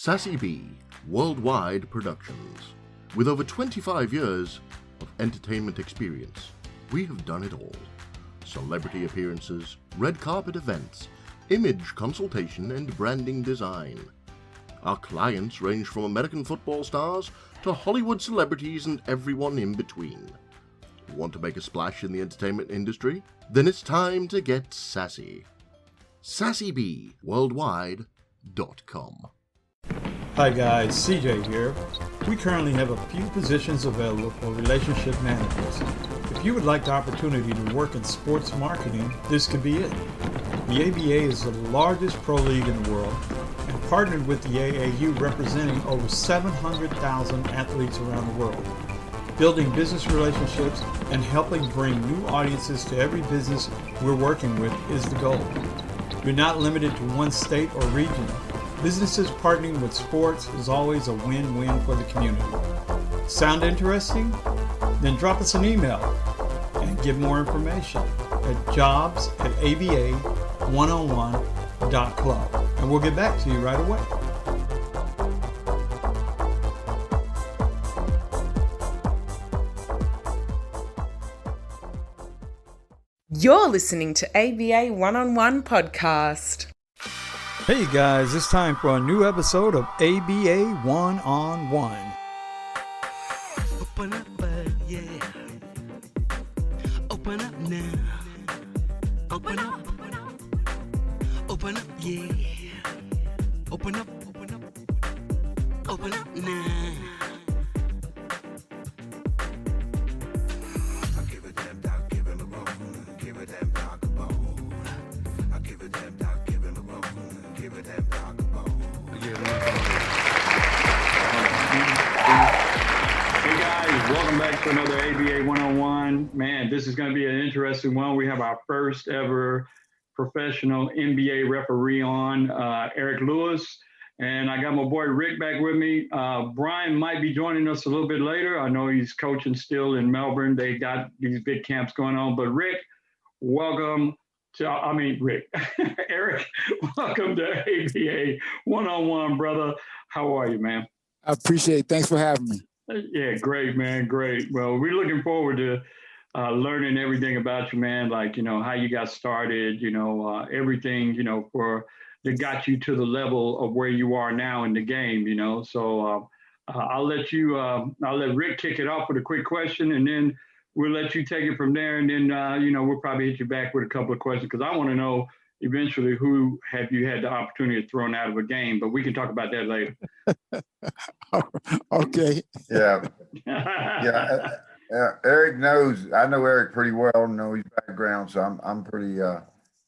Sassy B Worldwide Productions. With over 25 years of entertainment experience, we have done it all. Celebrity appearances, red carpet events, image consultation and branding design. Our clients range from American football stars to Hollywood celebrities and everyone in between. Want to make a splash in the entertainment industry? Then it's time to get sassy. SassyBWorldwide.com. Hi guys, CJ here. We currently have a few positions available for relationship managers. If you would like the opportunity to work in sports marketing, this could be it. The ABA is the largest pro league in the world and partnered with the AAU, representing over 700,000 athletes around the world. Building business relationships and helping bring new audiences to every business we're working with is the goal. We're not limited to one state or region. Businesses partnering with sports is always a win-win for the community. Sound interesting? Then drop us an email and get more information at jobs@aba101.club, and we'll get back to you right away. You're listening to ABA One-on-One Podcast. Hey guys, it's time for a new episode of ABA One-on-One. Open up, yeah. Open up now. Open up. Open up, yeah. Open up. Open up now. I give a damn dog, give him a bone. Give a damn dog a bone. I give a damn dog, give him a bone. Give a damn dog a bone. Hey guys, welcome back to another ABA 101. Man, this is going to be an interesting one. We have our first ever professional NBA referee on, Eric Lewis. And I got my boy Rick back with me. Brian might be joining us a little bit later. I know he's coaching still in Melbourne. They got these big camps going on. But Rick, welcome to, Rick, Eric, welcome to ABA 101, brother. How are you, man? I appreciate it. Thanks for having me. Yeah, great, man. Great. Well, we're looking forward to learning everything about you, man. Like, how you got started, everything, that got you to the level of where you are now in the game, So I'll let Rick kick it off with a quick question, and then we'll let you take it from there. And then, we'll probably hit you back with a couple of questions, because I want to know eventually who have you had the opportunity of throwing out of a game, but we can talk about that later. Okay. Yeah. Eric knows. I know Eric pretty well. Know his background, so I'm pretty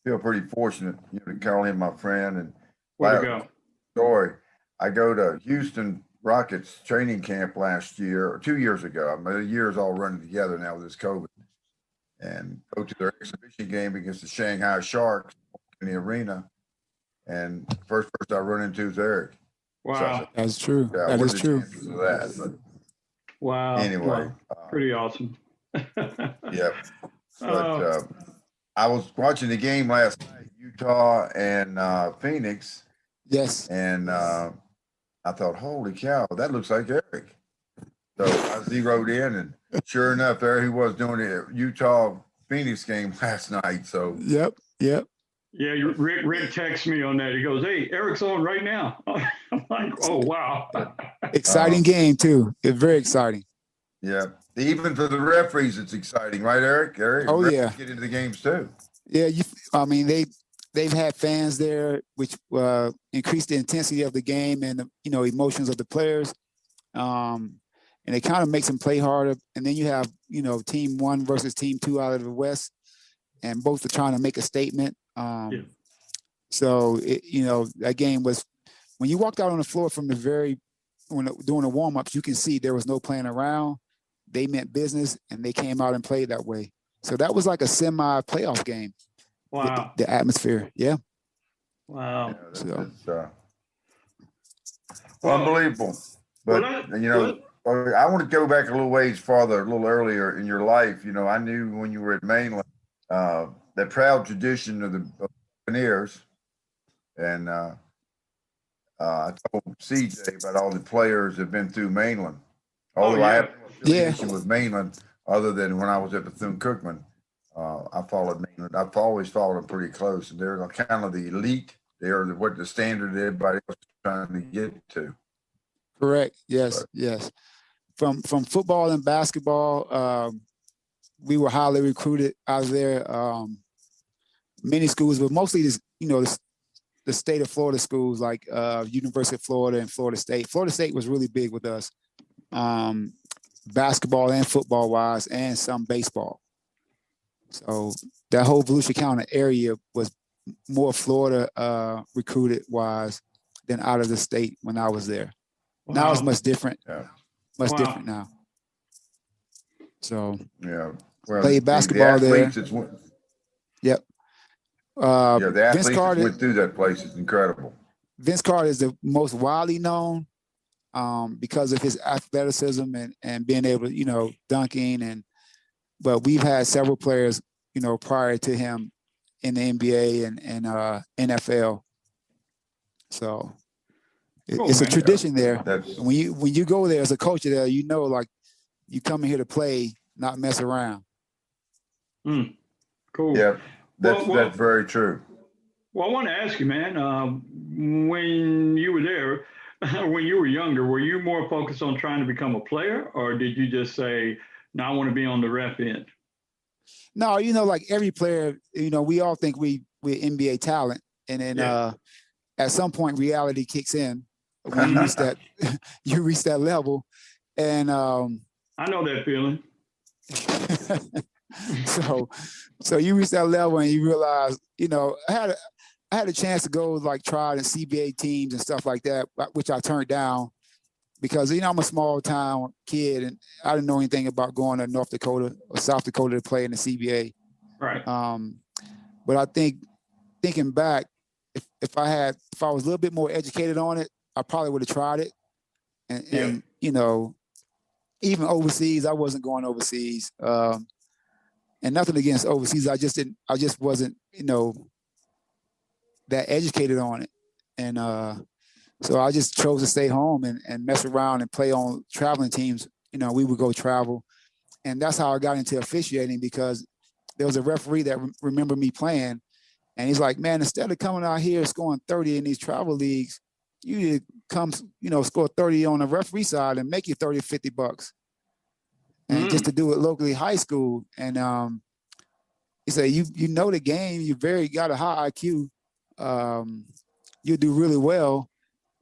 feel pretty fortunate, to call him my friend. And where to go? Story. I go to Houston Rockets training camp last year or 2 years ago. The years all running together now with this COVID, and go to their exhibition game against the Shanghai Sharks in the arena. And first person I run into is Eric. Wow. So, that's true. Yeah, that is true. Wow. Anyway. Pretty awesome. Yep. But I was watching the game last night, Utah and Phoenix. Yes. And I thought, holy cow, that looks like Eric. So I zeroed in, and sure enough, there he was doing the Utah-Phoenix game last night. So Yep. Yeah, Rick texts me on that. He goes, "Hey, Eric's on right now." I'm like, "Oh, wow." Exciting game, too. It's very exciting. Yeah. Even for the referees, it's exciting, right, Eric? Oh, yeah. Get into the games, too. Yeah, they've had fans there, which increased the intensity of the game and, emotions of the players. And it kind of makes them play harder. And then you have, team one versus team two out of the West, and both are trying to make a statement. So, that game was, when you walked out on the floor from during the warm-ups, you can see there was no playing around. They meant business, and they came out and played that way. So that was like a semi-playoff game. Wow. The atmosphere. Yeah. Wow. Yeah, it's unbelievable. But, I want to go back a little ways farther, a little earlier in your life. I knew when you were at Mainland, that proud tradition of the Buccaneers. And I told CJ about all the players that have been through Mainland. Oh, Although I yeah. have no affiliation with Mainland, other than when I was at Bethune-Cookman, I followed Mainland. I've always followed them pretty close, and they're kind of the elite. They are what the standard everybody else is trying to get to. Correct. Yes. Yes. From football and basketball, we were highly recruited out of there. Many schools, but mostly this, the state of Florida schools like University of Florida and Florida State. Florida State was really big with us, basketball and football wise, and some baseball. So that whole Volusia County area was more Florida recruited wise than out of the state when I was there. Wow. Now it's much different. Yeah. Much Wow. different now. So Yeah. Well, played basketball there. Yep. The Vince athletes that Carter, went through that place is incredible. Vince Carter is the most widely known because of his athleticism and being able to, dunking but we've had several players, prior to him in the NBA and NFL. So it's a tradition there. When you go there as a coach there, like you come in here to play, not mess around. Cool. Yeah, that's very true. Well, I want to ask you, man, when you were there, when you were younger, were you more focused on trying to become a player, or did you just say, no, I want to be on the ref end? No, like every player, we all think we're NBA talent. And then at some point reality kicks in when you reach that, level. And I know that feeling. So you reach that level and you realize, I had a chance to go like try the CBA teams and stuff like that, which I turned down because, I'm a small town kid and I didn't know anything about going to North Dakota or South Dakota to play in the CBA. Right. But I think thinking back, if I was a little bit more educated on it, I probably would have tried it. And even overseas, I wasn't going overseas. And nothing against overseas. I just wasn't, that educated on it. And so I just chose to stay home and mess around and play on traveling teams. We would go travel. And that's how I got into officiating because there was a referee that remembered me playing. And he's like, man, instead of coming out here scoring 30 in these travel leagues, you need to come, score 30 on the referee side and make you 30, $50. And just to do it locally high school. And he said, you know the game, got a high IQ. You do really well.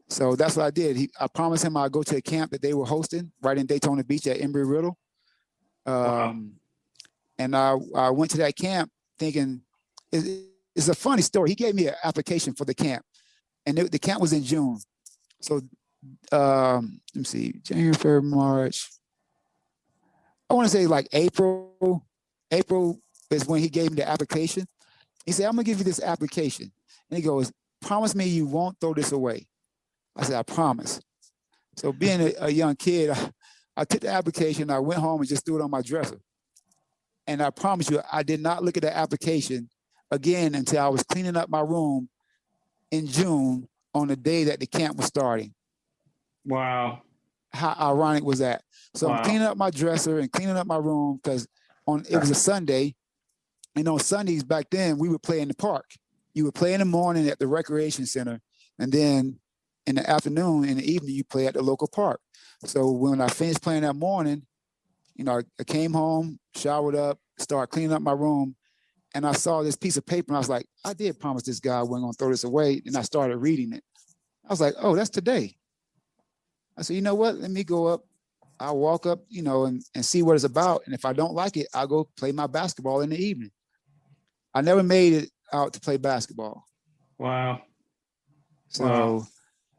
So that's what I did. I promised him I'd go to a camp that they were hosting right in Daytona Beach at Embry-Riddle. And I went to that camp thinking, it's a funny story. He gave me an application for the camp and the camp was in June. So let me see, January, February, March. I want to say like April is when he gave me the application. He said, I'm gonna give you this application. And he goes, promise me you won't throw this away. I said, I promise. So being a young kid, I took the application, I went home and just threw it on my dresser. And I promise you, I did not look at the application again until I was cleaning up my room in June on the day that the camp was starting. Wow. How ironic was that? So I'm cleaning up my dresser and cleaning up my room because it was a Sunday. And on Sundays back then, we would play in the park. You would play in the morning at the recreation center. And then in the afternoon, in the evening, you play at the local park. So when I finished playing that morning, I came home, showered up, started cleaning up my room. And I saw this piece of paper and I was like, I did promise this guy I wasn't gonna throw this away. And I started reading it. I was like, oh, that's today. I said, you know what? Let me go up. I'll walk up, and see what it's about. And if I don't like it, I'll go play my basketball in the evening. I never made it out to play basketball. Wow. So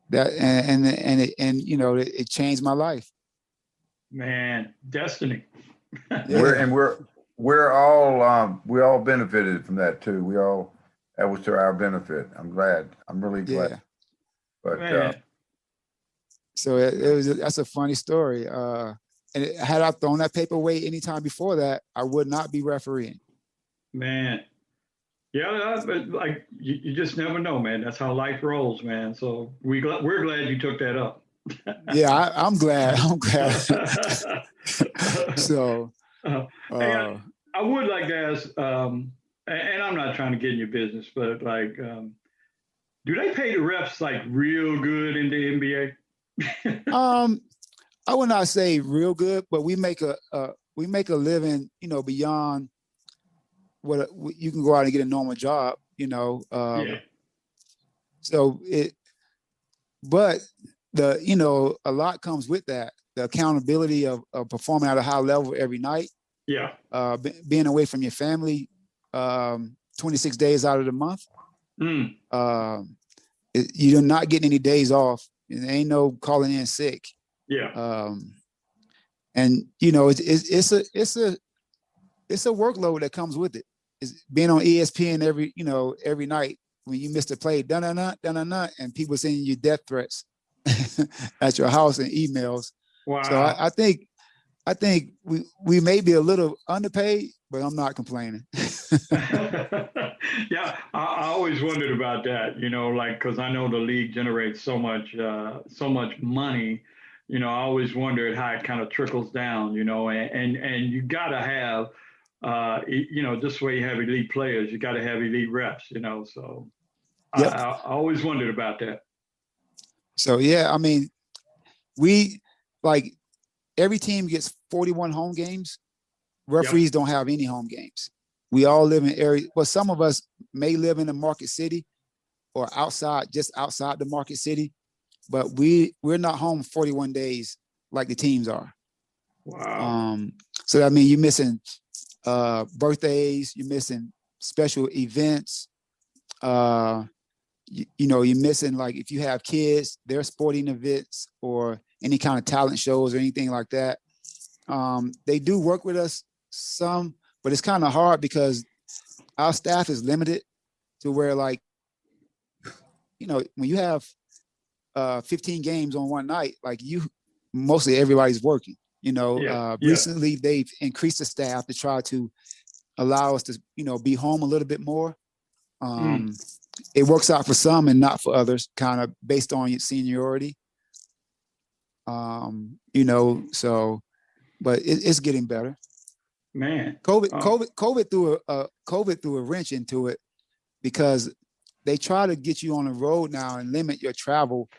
that it changed my life. Man, destiny. We're all we all benefited from that too. That was to our benefit. I'm glad. I'm really glad. Yeah. But so that's a funny story. And had I thrown that paper away anytime before that, I would not be refereeing. Man. Yeah, but like you just never know, man. That's how life rolls, man. So we're glad you took that up. Yeah, I'm glad. I'm glad. So, Hey, uh, I would like to ask, and I'm not trying to get in your business, but like, do they pay the refs like real good in the NBA? um, I would not say real good, but we make a living, beyond what you can go out and get a normal job, Yeah, So but a lot comes with that. The accountability of performing at a high level every night, yeah. being away from your family, 26 days out of the month. Mm, Um, you're not getting any days off. There ain't no calling in sick. yeah. Um, and it's a workload that comes with it. It's being on ESPN every night when you miss a play, dun, and people sending you death threats at your house and emails. So Wow. I think we may be a little underpaid, but I'm not complaining. Yeah, I always wondered about that, like because I know the league generates so much money. I always wondered how it kind of trickles down, and you gotta have, just the way you have elite players, you gotta have elite reps, So Yep. I always wondered about that. So yeah, I mean, we like every team gets 41 home games. Yep. Referees don't have any home games. We all live in areas. Well, some of us may live in the market city or just outside the market city, but we're not home 41 days like the teams are. Wow. So I mean, you're missing birthdays, you're missing special events. You're missing, like, if you have kids, their sporting events or any kind of talent shows or anything like that. They do work with us some, but it's kind of hard because our staff is limited to where, like, when you have 15 games on one night, like, mostly everybody's working. Yeah. Yeah. Recently they've increased the staff to try to allow us to, be home a little bit more. Mm. It works out for some and not for others, kind of based on your seniority. So, but it's getting better. Man. COVID, Oh. COVID, COVID threw a wrench into it because they try to get you on the road now and limit your travel,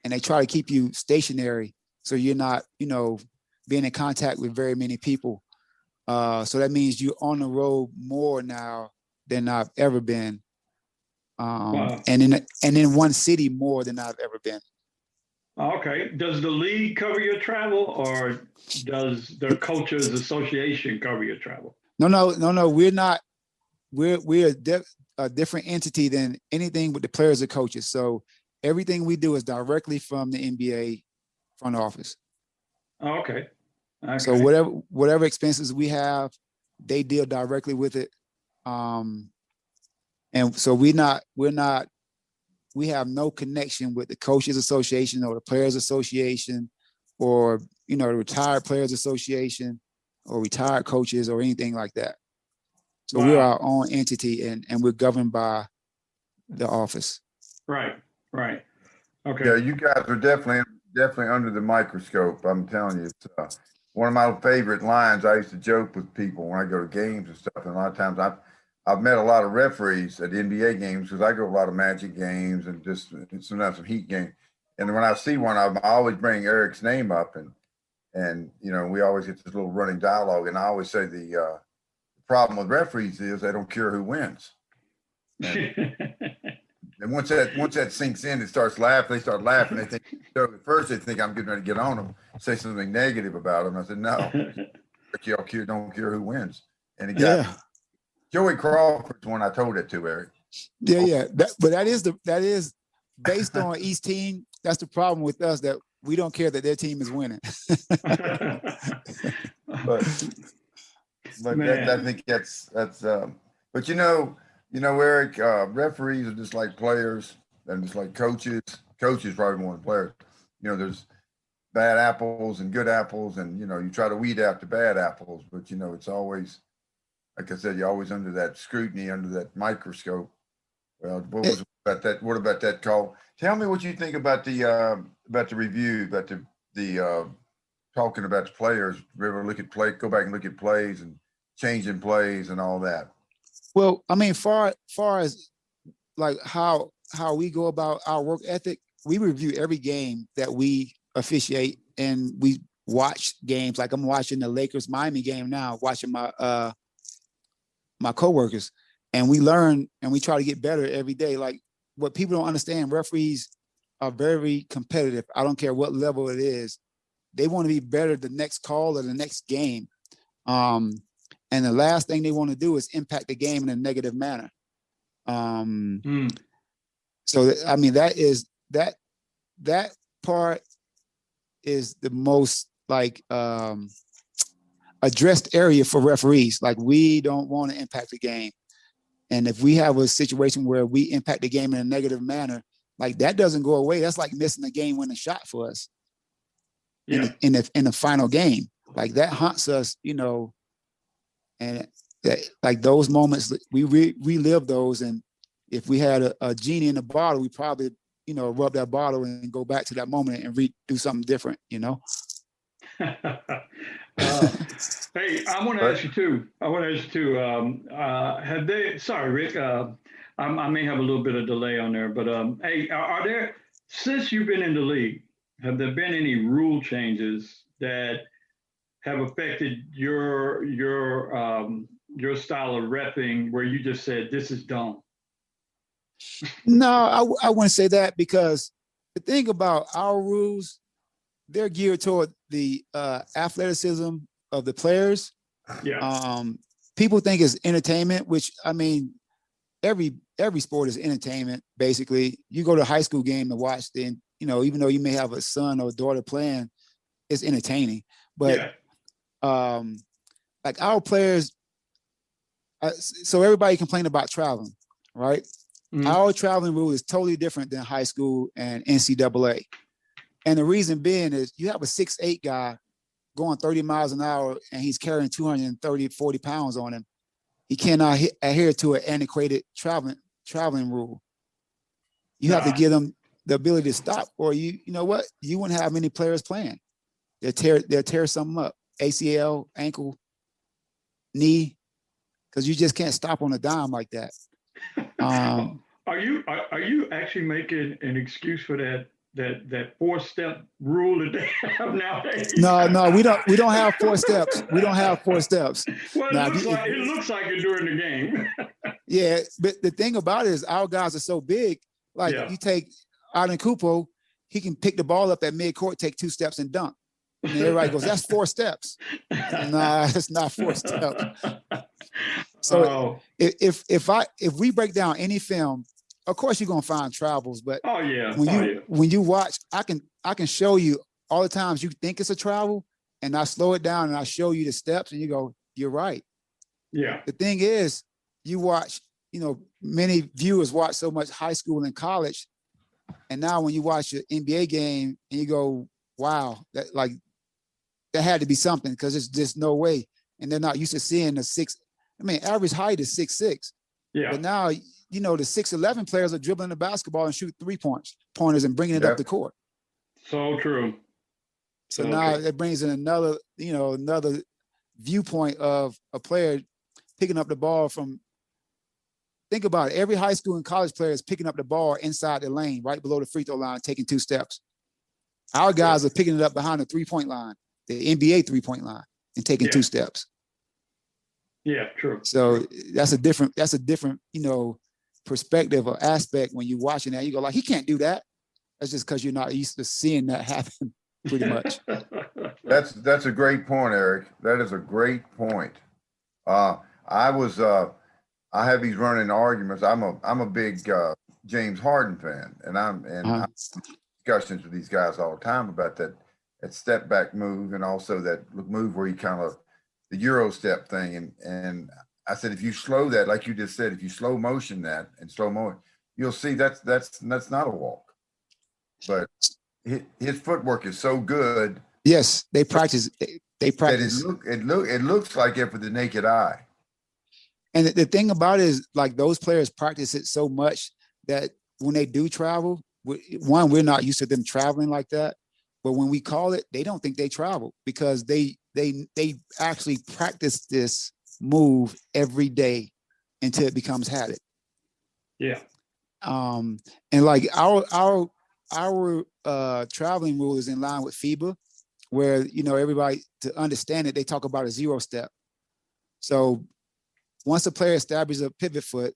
and they try to keep you stationary so you're not, being in contact with very many people. So that means you're on the road more now than I've ever been. Wow. And in one city more than I've ever been. Okay. Does the league cover your travel, or does the coaches association cover your travel? No. We're not. We're a different entity than anything with the players or coaches. So everything we do is directly from the NBA front office. Oh, okay. Okay. So whatever expenses we have, they deal directly with it. And so we have no connection with the coaches association or the players association or, the retired players association or retired coaches or anything like that. So we're Wow. our own entity, and we're governed by the office. Right. Right. Okay. Yeah, you guys are definitely under the microscope. I'm telling you, it's one of my favorite lines. I used to joke with people when I go to games and stuff. And a lot of times I've met a lot of referees at NBA games because I go to a lot of Magic games and just sometimes some Heat games. And when I see one of them, I always bring Eric's name up, and we always get this little running dialogue. And I always say the problem with referees is they don't care who wins. And once that sinks in, it starts laughing. They start laughing. They think, so at first they think I'm getting ready to get on them, say something negative about them. I said, no, y'all don't care who wins. And it got Joey Crawford's one I told it to, Eric. Yeah. But that is based on each team. That's the problem with us, that we don't care that their team is winning. but I think that's but Eric, referees are just like players and just like coaches. Coaches probably more than players. There's bad apples and good apples, and you try to weed out the bad apples, but it's always like I said, you're always under that scrutiny, under that microscope. Well, what was about that? What about that call? Tell me what you think about the review, about the talking about the players. Ever look at go back and look at plays and changing plays and all that. Well, I mean, far as like how we go about our work ethic, we review every game that we officiate, and we watch games. Like I'm watching the Lakers Miami game now, watching my my coworkers, and we learn and we try to get better every day. Like what people don't understand, referees are very competitive. I don't care what level it is. They want to be better the next call or the next game. And the last thing they want to do is impact the game in a negative manner. So, I mean, that part is the most like addressed area for referees. Like we don't want to impact the game. And if we have a situation where we impact the game in a negative manner, like that doesn't go away. That's like missing a game-winning shot for us in the final game. Like that haunts us, you know, and that, like those moments, we relive those. And if we had a genie in a bottle, we probably, you know, rub that bottle and go back to that moment and do something different, you know? Hey, I want to ask you too. Have they? Sorry, Rick. I may have a little bit of delay on there, but hey, are there, since you've been in the league, have there been any rule changes that have affected your style of repping, where you just said this is dumb? No, I wouldn't say that, because the thing about our rules, they're geared toward the athleticism of the players. Yeah. People think it's entertainment, which, I mean, every sport is entertainment. Basically, you go to a high school game to watch, then, you know, even though you may have a son or a daughter playing, it's entertaining. But like our players, so everybody complain about traveling, right? Mm-hmm. Our traveling rule is totally different than high school and NCAA. And the reason being is you have a 6'8" guy going 30 miles an hour and he's carrying 40 pounds on him. He cannot adhere to an antiquated traveling rule. You have to give them the ability to stop, or you know what? You wouldn't have many players playing. They'll tear something up, ACL, ankle, knee, because you just can't stop on a dime like that. Are you actually making an excuse for that 4-step rule that they have nowadays? No, we don't have 4 steps. We don't have 4 steps. Well, it looks like it during the game. Yeah, but the thing about it is our guys are so big. Like you take Auden Kupo, he can pick the ball up at midcourt, take 2 steps and dunk. And everybody goes, that's 4 steps. Nah, it's not 4 steps. So if we break down any film, of course you're gonna find travels, but when you watch, I can show you all the times you think it's a travel, and I slow it down and I show you the steps, and you go, you're right. Yeah. The thing is, you watch, you know, many viewers watch so much high school and college, and now when you watch an NBA game and you go, wow, that had to be something, because it's just no way, and they're not used to seeing the 6. I mean, average height is 6'6". Yeah. But now, you know, the 6'11" players are dribbling the basketball and shoot 3-pointers and bringing it up the court. So true. So now it brings in another viewpoint of a player picking up the ball from. Think about it. Every high school and college player is picking up the ball inside the lane, right below the free throw line, taking 2 steps. Our guys are picking it up behind the 3-point line, the NBA 3-point line, and taking 2 steps. Yeah, true. So that's a different, you know, perspective or aspect when you're watching that. You go like, he can't do that. That's just because you're not used to seeing that happen, pretty much. That's a great point, Eric. That is a great point. I have these running arguments. I'm a big James Harden fan, and I'm discussions with these guys all the time about that step back move, and also that move where you kind of the Euro step thing. And I said, if you slow that, like you just said, if you slow motion that and slow mo, you'll see that's not a walk. But his footwork is so good. Yes, they practice. They practice. It looks like it for the naked eye. And the thing about it is, like, those players practice it so much that when they do travel, we're not used to them traveling like that. But when we call it, they don't think they travel because they actually practice this move every day until it becomes habit. Yeah. And like our traveling rule is in line with FIBA, where, you know, everybody, to understand it, they talk about a 0 step. So once a player establishes a pivot foot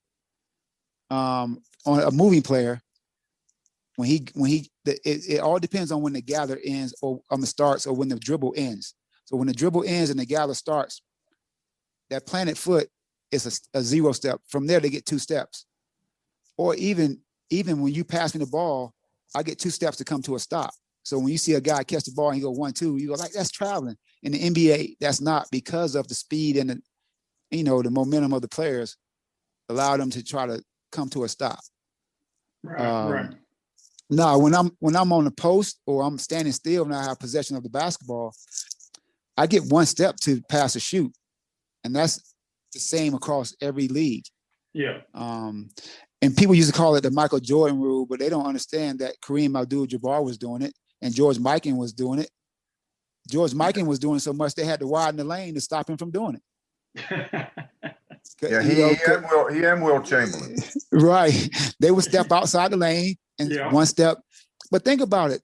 on a moving player, it all depends on when the gather ends or starts, or when the dribble ends. So when the dribble ends and the gather starts, that planted foot is a 0 step. From there, they get 2 steps. Or even when you pass me the ball, I get 2 steps to come to a stop. So when you see a guy catch the ball and he go 1-2, you go like, that's traveling. In the NBA, that's not, because of the speed and the momentum of the players allow them to try to come to a stop. Right. Now, when I'm on the post or I'm standing still and I have possession of the basketball, I get 1 step to pass or shoot, and that's the same across every league. Yeah. And people used to call it the Michael Jordan rule, but they don't understand that Kareem Abdul-Jabbar was doing it and George Mikan was doing it. George Mikan was doing so much they had to widen the lane to stop him from doing it. Yeah, he and Will Chamberlain. Right. They would step outside the lane and 1 step. But think about it.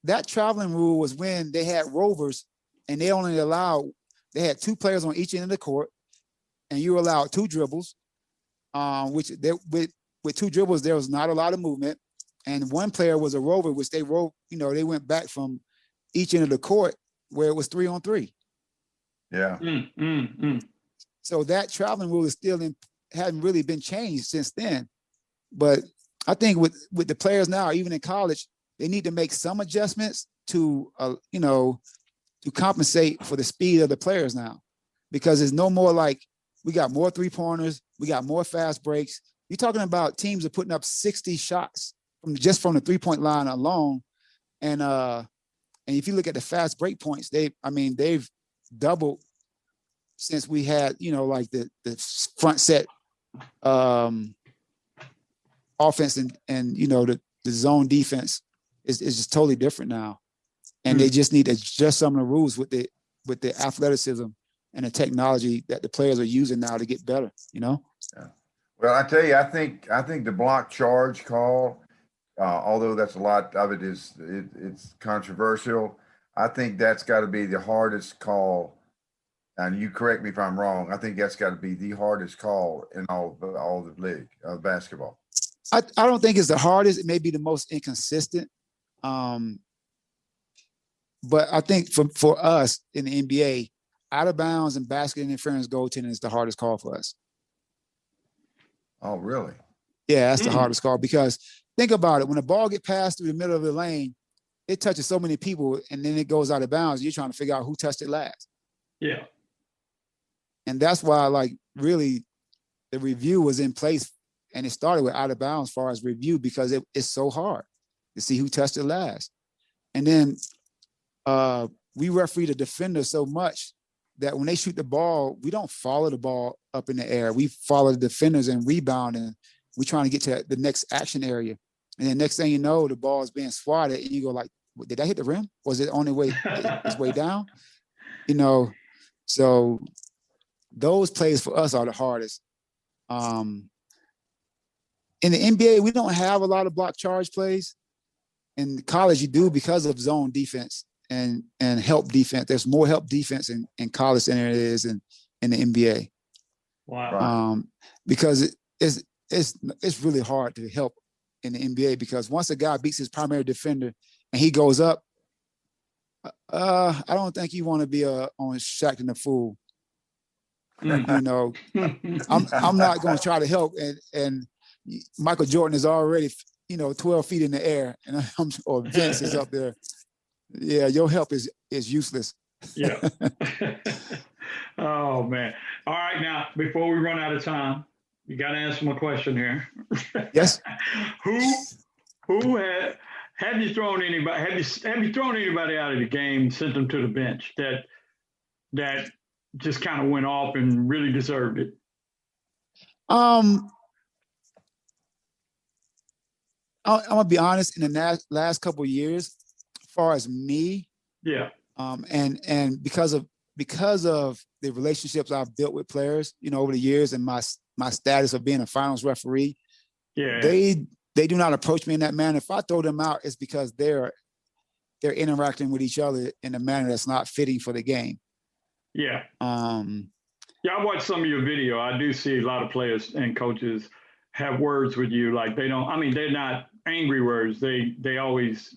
That traveling rule was when they had rovers and they had 2 players on each end of the court, and you were allowed 2 dribbles, which with 2 dribbles, there was not a lot of movement. And 1 player was a rover, which they went back from each end of the court where it was 3-on-3. Yeah. So that traveling rule is still hadn't really been changed since then. But I think with the players now, even in college, they need to make some adjustments to compensate for the speed of the players now, because it's no more like we got more 3-pointers, we got more fast breaks. You're talking about teams are putting up 60 shots from the 3-point line alone, and if you look at the fast break points, they've doubled since we had like the front set offense and the zone defense is just totally different now, and they just need to adjust some of the rules with the athleticism and the technology that the players are using now to get better. Yeah. Well, I tell you, I think the block charge call, although that's a lot of it it's controversial, I think that's got to be the hardest call. And you correct me if I'm wrong. I think that's got to be the hardest call in all the league of basketball. I don't think it's the hardest. It may be the most inconsistent. But I think for us in the NBA, out of bounds and basket interference goaltending is the hardest call for us. Oh, really? Yeah, that's the hardest call, because think about it. When the ball gets passed through the middle of the lane, it touches so many people and then it goes out of bounds. You're trying to figure out who touched it last. Yeah. And that's why, like, really the review was in place, and it started with out of bounds as far as review, because it's so hard to see who touched it last. And then we referee the defender so much that when they shoot the ball, we don't follow the ball up in the air. We follow the defenders and rebound, and we're trying to get to the next action area. And then next thing you know, the ball is being swatted, and you go like, did that hit the rim? Was it on its way down? So those plays for us are the hardest. In the NBA, we don't have a lot of block charge plays. In college, you do, because of zone defense and help defense. There's more help defense in college than there is in the NBA. Wow. Because it's really hard to help in the NBA, because once a guy beats his primary defender and he goes up, I don't think you want to be on Shaq and the Fool. I'm not going to try to help, and Michael Jordan is already 12 feet in the air, and or Vince is up there. Yeah, your help is useless. Yeah. Oh man. All right, now before we run out of time, you got to answer my question here. Yes. Who have you thrown anybody? Have you thrown anybody out of the game, sent them to the bench that just kind of went off and really deserved it? I'm gonna be honest. In the last couple of years, as far as me, Yeah. And because of the relationships I've built with players, over the years, and my status of being a finals referee, Yeah. they do not approach me in that manner. If I throw them out, it's because they're interacting with each other in a manner that's not fitting for the game. Yeah. Yeah, I watched some of your video. I do see a lot of players and coaches have words with you. Like they're not angry words. They always,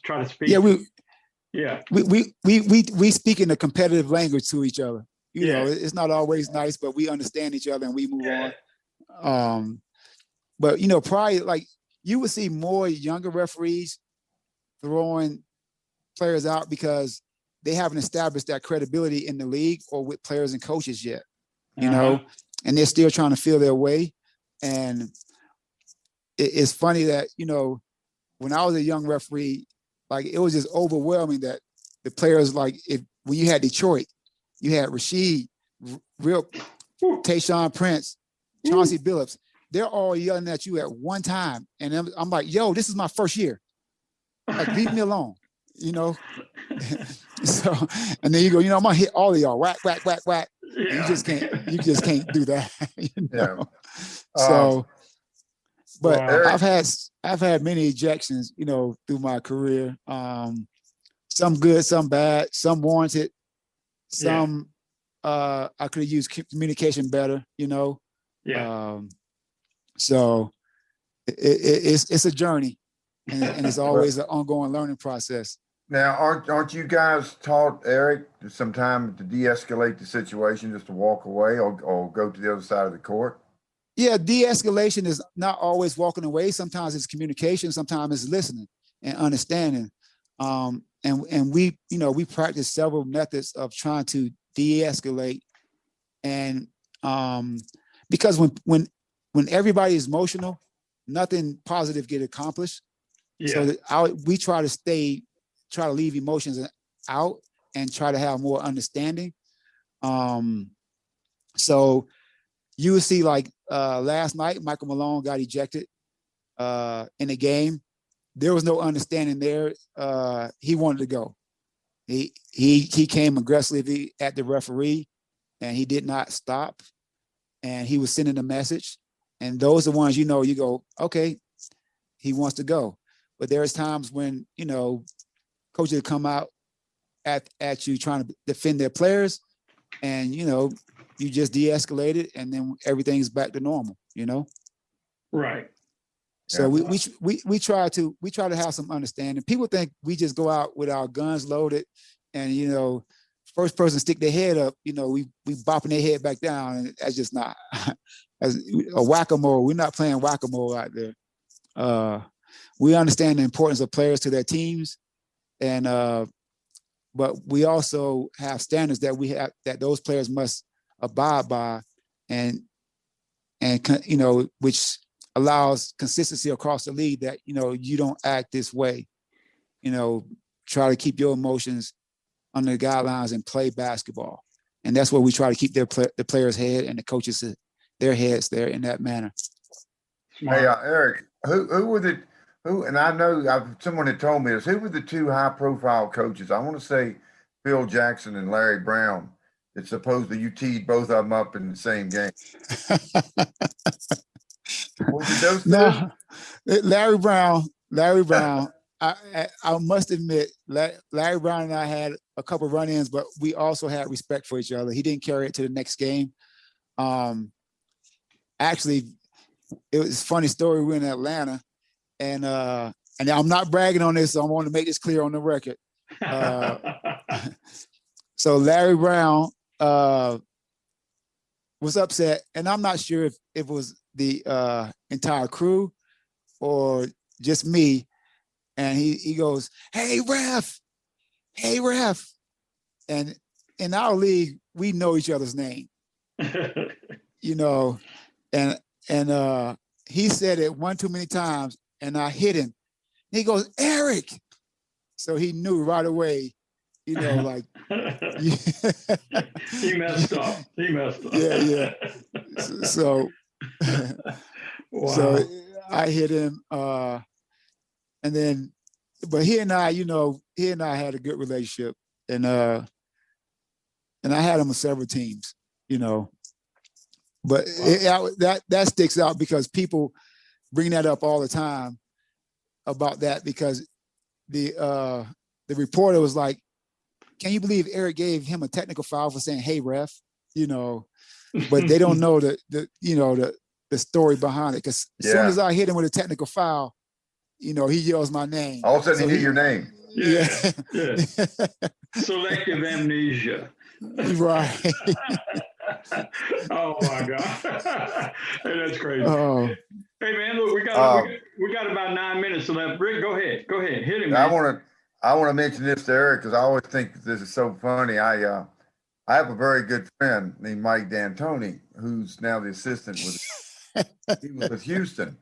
try to speak. Yeah, we speak in a competitive language to each other. It's not always nice, but we understand each other and we move on. But probably like you would see more younger referees throwing players out because they haven't established that credibility in the league or with players and coaches yet, and they're still trying to feel their way. And it's funny that, when I was a young referee, like it was just overwhelming that the players, like when you had Detroit, you had Rashid, Tayshaun Prince, Chauncey Billups, they're all yelling at you at one time. And I'm like, yo, this is my first year. Like, leave me alone, So, and then you go, I'm gonna hit all of y'all, whack, whack, whack, whack. Yeah. You just can't do that. Yeah. So, but Wow. I've had many ejections, through my career. Some good, some bad, some warranted, some I could have used communication better, Yeah. So it's a journey, and it's always an ongoing learning process. Now, aren't you guys taught, Eric, sometime to de-escalate the situation, just to walk away or go to the other side of the court? Yeah, de-escalation is not always walking away. Sometimes it's communication. Sometimes it's listening and understanding. And we practice several methods of trying to de-escalate. And because when everybody is emotional, nothing positive get accomplished. Yeah. So we try to leave emotions out and try to have more understanding. So you would see, like last night, Michael Malone got ejected in the game. There was no understanding there. He wanted to go. He came aggressively at the referee, and he did not stop. And he was sending a message. And those are the ones, you go, okay, he wants to go. But there's times when, coaches come out at you trying to defend their players, and, you just de-escalate it, and then everything's back to normal, Right. So we try to have some understanding. People think we just go out with our guns loaded, and first person stick their head up, we bopping their head back down, and that's just not as a whack-a-mole. We're not playing whack-a-mole out there. We understand the importance of players to their teams, and but we also have standards that those players must abide by, and which allows consistency across the league, that you don't act this way. Try to keep your emotions under the guidelines and play basketball, and that's where we try to keep the players' head and the coaches their heads there in that manner. Smart. Hey, Eric, who and I know someone had told me this. Who were the two high-profile coaches? I want to say Phil Jackson and Larry Brown. It's supposedly you teed both of them up in the same game. Was it those two? No, Larry Brown. I must admit, Larry Brown and I had a couple of run-ins, but we also had respect for each other. He didn't carry it to the next game. Actually, it was a funny story. We were in Atlanta, and I'm not bragging on this, so I want to make this clear on the record. So Larry Brown was upset, and I'm not sure if it was the entire crew or just me. And he goes, hey ref. And in our league, we know each other's name, and he said it one too many times, and I hit him. He goes, Eric. So he knew right away, like. He messed up. Yeah. So Wow. So I hit him, and then, but he and I had a good relationship, and I had him on several teams, but that sticks out because people bring that up all the time about that, because the reporter was like, "Can you believe Eric gave him a technical foul for saying, 'Hey, ref,'" but they don't know the story behind it. Because as soon as I hit him with a technical foul, he yells my name. All of a sudden, he knew your name. Yeah. Selective amnesia. Right. Oh my God. Hey, that's crazy. Oh. Hey man, look, we got about 9 minutes left. Rick, go ahead. Hit him, man. I want to mention this to Eric because I always think this is so funny. I have a very good friend named Mike D'Antoni, who's now the assistant he was with Houston.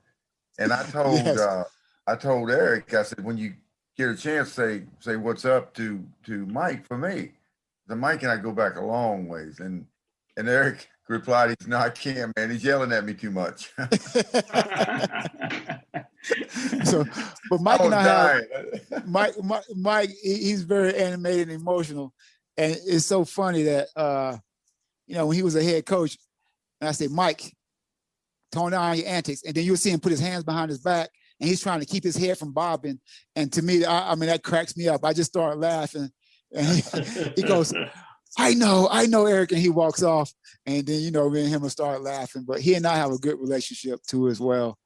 And I told Eric, I said, when you get a chance, say what's up to Mike for me. The Mike and I go back a long ways. And Eric replied, "He's not, can't, man. He's yelling at me too much." So, but Mike and I have Mike. He's very animated and emotional, and it's so funny that when he was a head coach, and I say, "Mike, tone down your antics," and then you'll see him put his hands behind his back, and he's trying to keep his head from bobbing. And to me, I mean, that cracks me up. I just start laughing, and he goes, I know, Eric," and he walks off. And then, me and him will start laughing. But he and I have a good relationship too as well.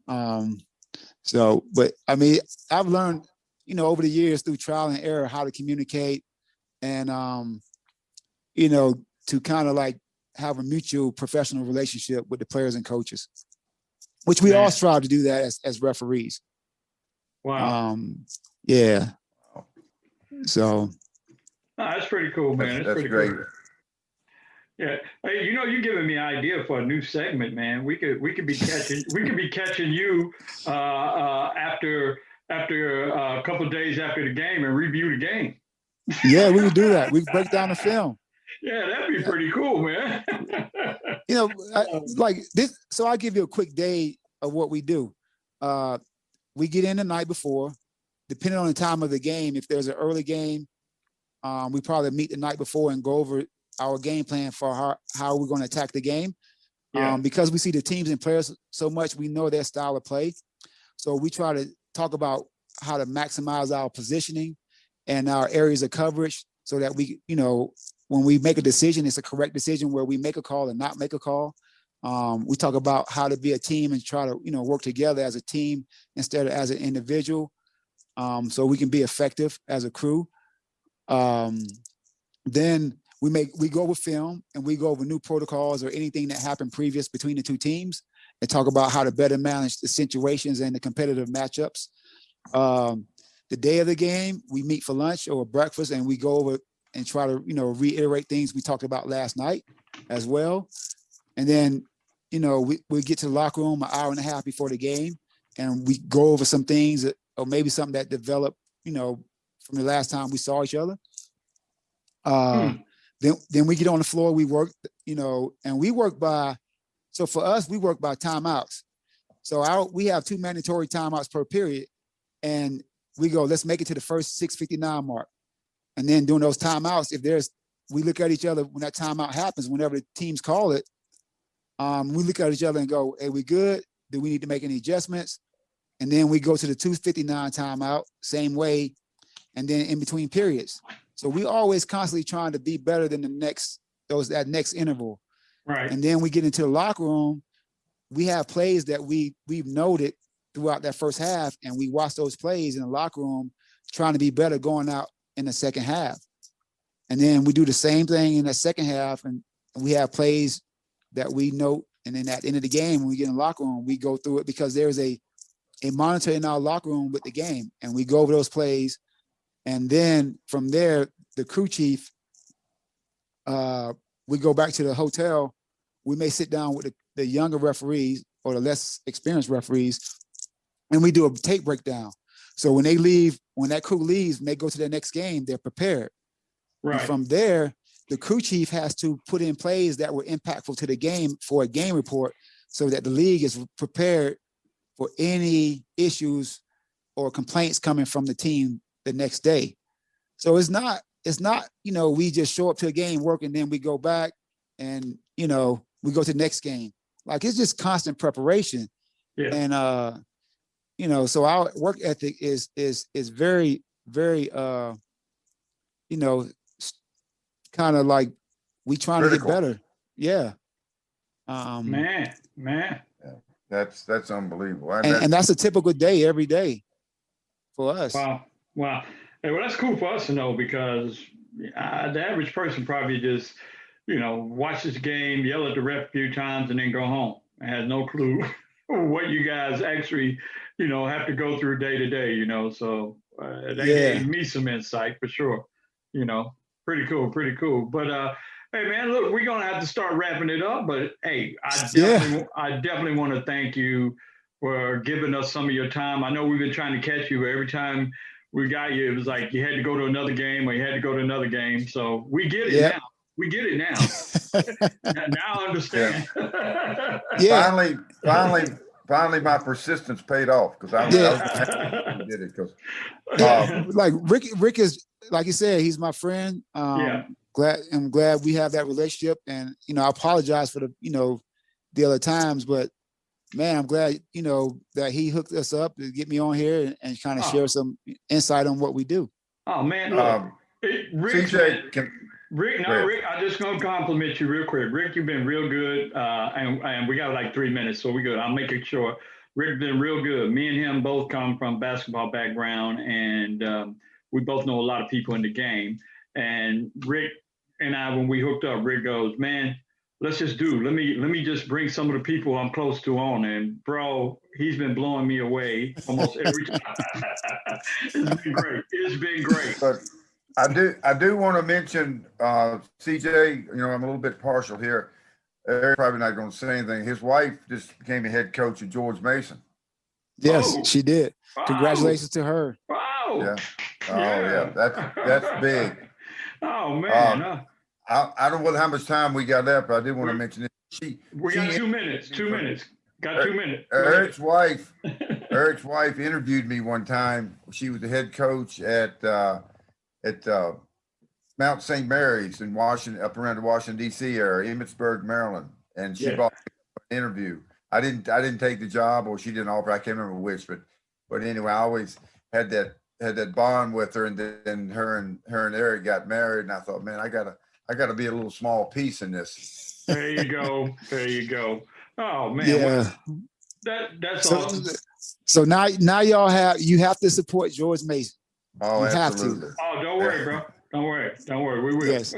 But I mean, I've learned, over the years through trial and error how to communicate and, to kind of like have a mutual professional relationship with the players and coaches, which we all strive to do that as referees. Wow. Yeah. So. That's pretty cool, man. That's pretty great. Cool. Yeah, hey, you're giving me an idea for a new segment, man. We could be catching you after a couple of days after the game and review the game. Yeah, we would do that. We break down the film. Yeah, that'd be pretty cool, man. Like this. So I'll give you a quick day of what we do. We get in the night before, depending on the time of the game. If there's an early game, we probably meet the night before and go over our game plan for how we're going to attack the game. Because we see the teams and players so much, we know their style of play. So we try to talk about how to maximize our positioning and our areas of coverage so that we, when we make a decision, it's a correct decision where we make a call and not make a call. We talk about how to be a team and try to, work together as a team instead of as an individual, so we can be effective as a crew. Then we go over film and we go over new protocols or anything that happened previous between the two teams and talk about how to better manage the situations and the competitive matchups. The day of the game, we meet for lunch or breakfast and we go over and try to, reiterate things we talked about last night as well. And then, we get to the locker room an hour and a half before the game and we go over some things or maybe something that developed, from the last time we saw each other. Then we get on the floor, we work, and we work so for us, we work by timeouts. So we have 2 mandatory timeouts per period. And we go, let's make it to the first 6:59 mark. And then during those timeouts, we look at each other when that timeout happens, whenever the teams call it, we look at each other and go, hey, we good? Do we need to make any adjustments? And then we go to the 2:59 timeout, same way. And then in between periods. So we always constantly trying to be better than that next interval. Right. And then we get into the locker room. We have plays that we've noted throughout that first half, and we watch those plays in the locker room, trying to be better going out in the second half. And then we do the same thing in the second half, and we have plays that we note. And then at the end of the game, when we get in the locker room, we go through it because there's a monitor in our locker room with the game, and we go over those plays. And then from there, the crew chief, we go back to the hotel. We may sit down with the younger referees or the less experienced referees, and we do a tape breakdown. So when they leave, when that crew leaves and they go to their next game, they're prepared. Right. And from there, the crew chief has to put in plays that were impactful to the game for a game report so that the league is prepared for any issues or complaints coming from the team the next day. So it's not, we just show up to a game, work, and then we go back and, we go to the next game. Like, it's just constant preparation. Yeah. And, so our work ethic is very, very, kind of like we trying Critical. to get better. Yeah. Man. Yeah, that's unbelievable. And that's a typical day every day for us. Wow. Hey, well, that's cool for us to know, because the average person probably just, watches the game, yell at the ref a few times, and then go home and has no clue what you guys actually, have to go through day to day, So that gave me some insight for sure. Pretty cool. But hey, man, look, we're gonna have to start wrapping it up. But hey, I definitely want to thank you for giving us some of your time. I know we've been trying to catch you, but every time we got you, it was like you had to go to another game or you had to go to another game. So we get it now. We get it now. Now I understand. Yeah. Finally, my persistence paid off, because I did it. Because like Rick is, like you said, he's my friend. I'm glad we have that relationship, and I apologize for the other times, but man, I'm glad that he hooked us up to get me on here and kind of share some insight on what we do. Oh man, look, Rick, CJ, Rick, I'm just gonna compliment you real quick. Rick, you've been real good, and we got like 3 minutes, so we're good. I'll make it short. Rick's been real good. Me and him both come from basketball background, and we both know a lot of people in the game. And Rick and I, when we hooked up, Rick goes, "Man, let's just let me just bring some of the people I'm close to on." And bro, he's been blowing me away almost every time. It's been great. But I do want to mention CJ. I'm a little bit partial here. Eric's probably not going to say anything. His wife just became a head coach at George Mason. Yes, she did. Wow. Congratulations to her. Wow. Yeah. Oh yeah, that's big. Oh man. I don't know how much time we got left, but I did want to mention it. We got 2 minutes. 2 minutes. Got 2 minutes. Eric's wife interviewed me one time. She was the head coach at Mount St. Mary's in Washington, up around the Washington D.C. area, Emmitsburg, Maryland, and she bought an interview. I didn't take the job, or she didn't offer. I can't remember which, but anyway, I always had that bond with her, and then her and Eric got married, and I thought, man, I gotta be a little small piece in this. There you go. Oh man, yeah. That's awesome. So now y'all have to support George Mason. Oh, you absolutely. Have to. Oh, don't worry, bro. Don't worry. We will. Yes.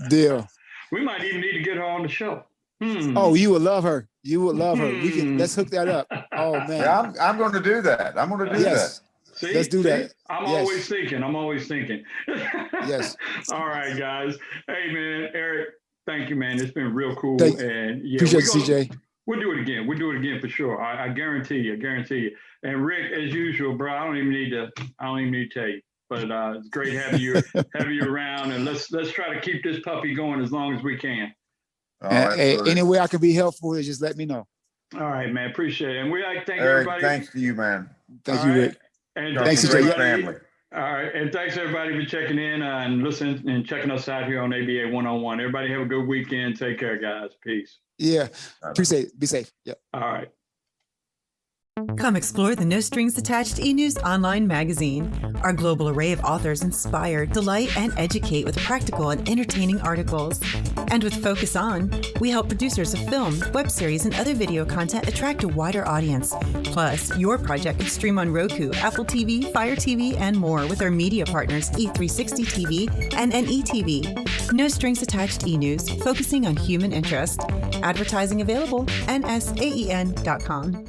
Deal. We might even need to get her on the show. Oh, you would love her. Let's hook that up. Oh man. Yeah, I'm going to do that. That. See, let's do that. I'm always thinking. Yes. All right, guys. Hey, man, Eric, thank you, man. It's been real cool. And yeah, appreciate it, CJ. We'll do it again for sure. I guarantee you. And Rick, as usual, bro, I don't even need to tell you. But it's great having you around, and let's try to keep this puppy going as long as we can. Any way I can be helpful, just let me know. All right, man. Appreciate it. And we like thank Eric, everybody. Thanks to you, man. Thank you, Rick. And thanks to your family. All right, and thanks everybody for checking in and listening and checking us out here on ABA 101. Everybody have a good weekend. Take care, guys. Peace. Yeah, appreciate it. Be safe. Yeah. All right. Come explore the No Strings Attached e-news online magazine. Our global array of authors inspire, delight, and educate with practical and entertaining articles. And with Focus On, we help producers of film, web series, and other video content attract a wider audience. Plus, your project can stream on Roku, Apple TV, Fire TV, and more with our media partners E360 TV and NETV. No Strings Attached e-news, focusing on human interest. Advertising available, nsaen.com.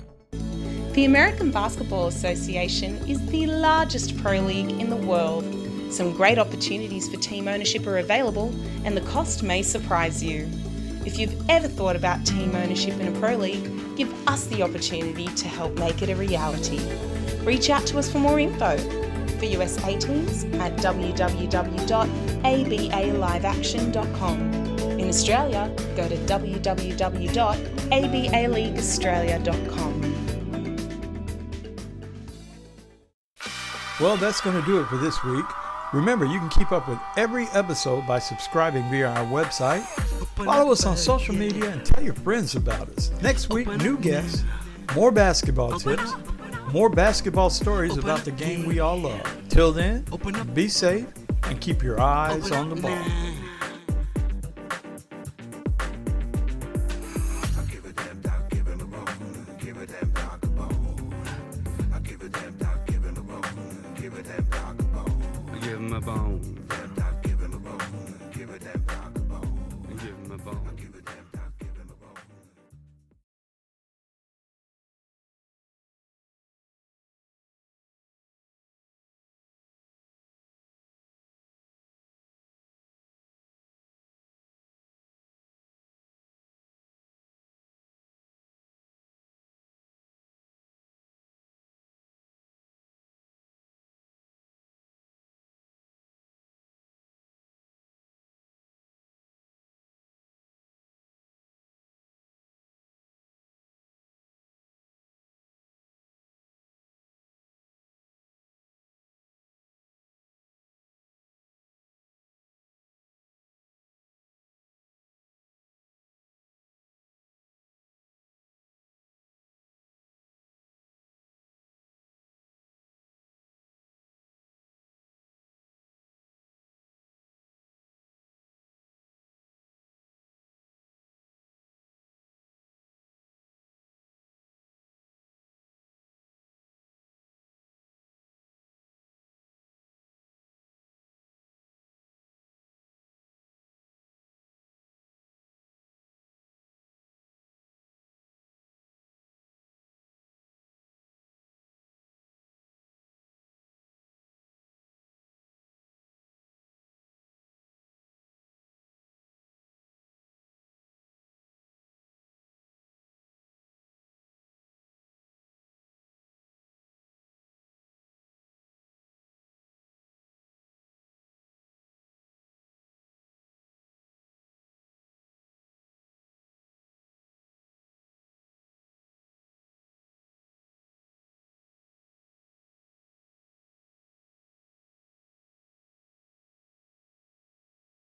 The American Basketball Association is the largest pro league in the world. Some great opportunities for team ownership are available, and the cost may surprise you. If you've ever thought about team ownership in a pro league, give us the opportunity to help make it a reality. Reach out to us for more info. For USA teams at www.abaliveaction.com. In Australia, go to www.abaleagueaustralia.com. Well, that's going to do it for this week. Remember, you can keep up with every episode by subscribing via our website. Follow us on social media and tell your friends about us. Next week, new guests, more basketball tips, more basketball stories about the game we all love. Till then, be safe and keep your eyes on the ball. Give him a bone.